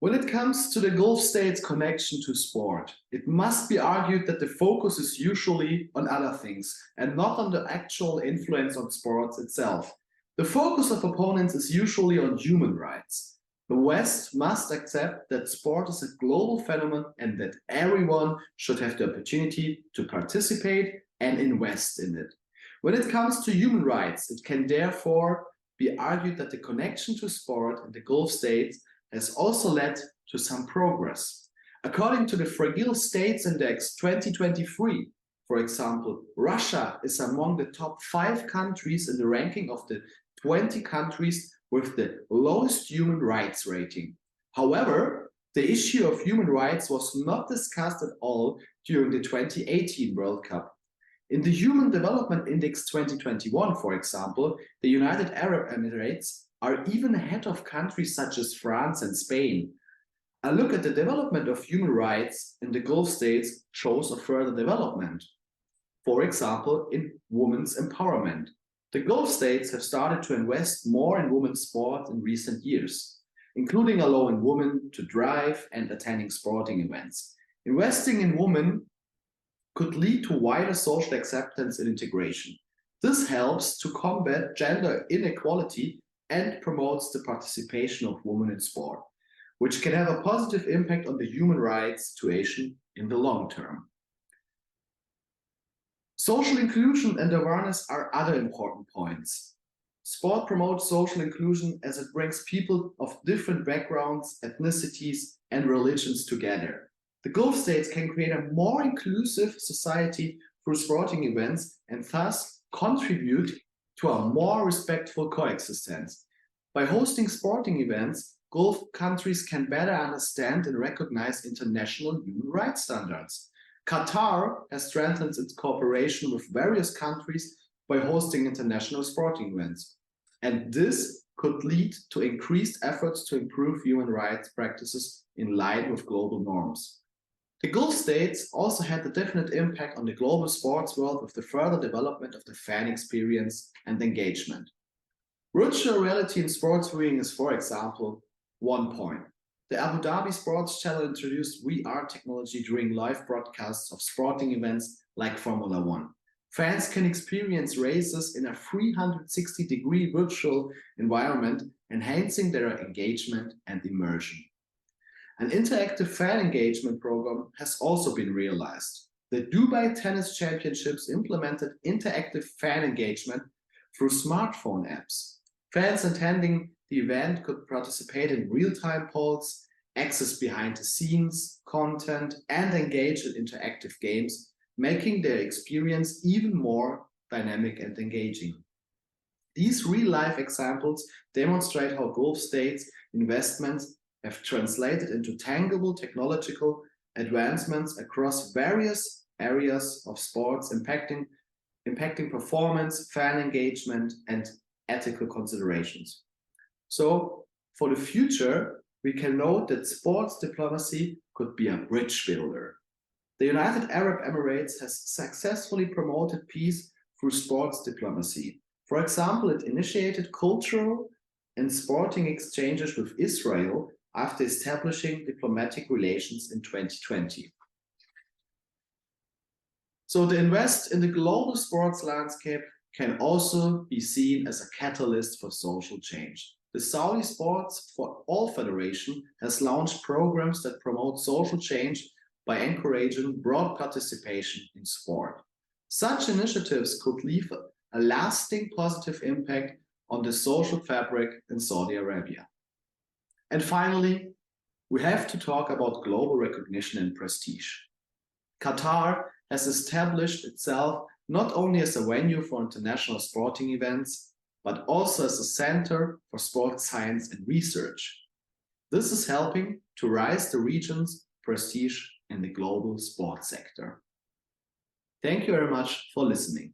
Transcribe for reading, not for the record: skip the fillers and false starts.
When it comes to the Gulf states' connection to sport, it must be argued that the focus is usually on other things and not on the actual influence on sports itself. The focus of opponents is usually on human rights. The West must accept that sport is a global phenomenon and that everyone should have the opportunity to participate and invest in it. When it comes to human rights, it can therefore be argued that the connection to sport in the Gulf states has also led to some progress. According to the Fragile States Index 2023, for example, Russia is among the top 5 countries in the ranking of the 20 countries with the lowest human rights rating. However, the issue of human rights was not discussed at all during the 2018 World Cup. In the Human Development Index 2021, for example, the United Arab Emirates are even ahead of countries such as France and Spain. A look at the development of human rights in the Gulf states shows a further development. For example, in women's empowerment. The Gulf states have started to invest more in women's sport in recent years, including allowing women to drive and attending sporting events. Investing in women could lead to wider social acceptance and integration. This helps to combat gender inequality and promotes the participation of women in sport, which can have a positive impact on the human rights situation in the long term. Social inclusion and awareness are other important points. Sport promotes social inclusion as it brings people of different backgrounds, ethnicities, and religions together. The Gulf states can create a more inclusive society through sporting events and thus contribute to a more respectful coexistence. By hosting sporting events, Gulf countries can better understand and recognize international human rights standards. Qatar has strengthened its cooperation with various countries by hosting international sporting events, and this could lead to increased efforts to improve human rights practices in line with global norms. The Gulf states also had a definite impact on the global sports world with the further development of the fan experience and engagement. Virtual reality in sports viewing is, for example, one point. The Abu Dhabi Sports Channel introduced VR technology during live broadcasts of sporting events like Formula One. Fans can experience races in a 360-degree virtual environment, enhancing their engagement and immersion. An interactive fan engagement program has also been realized. The Dubai Tennis Championships implemented interactive fan engagement through smartphone apps. Fans attending the event could participate in real-time polls, access behind-the-scenes content, and engage in interactive games, making their experience even more dynamic and engaging. These real-life examples demonstrate how Gulf states' investments have translated into tangible technological advancements across various areas of sports, impacting performance, fan engagement, and ethical considerations. So, for the future, we can note that sports diplomacy could be a bridge builder. The United Arab Emirates has successfully promoted peace through sports diplomacy. For example, it initiated cultural and sporting exchanges with Israel after establishing diplomatic relations in 2020. So the invest in the global sports landscape can also be seen as a catalyst for social change. The Saudi Sports for All Federation has launched programs that promote social change by encouraging broad participation in sport. Such initiatives could leave a lasting positive impact on the social fabric in Saudi Arabia. And finally, we have to talk about global recognition and prestige. Qatar has established itself not only as a venue for international sporting events, but also as a center for sports science and research. This is helping to rise the region's prestige in the global sports sector. Thank you very much for listening.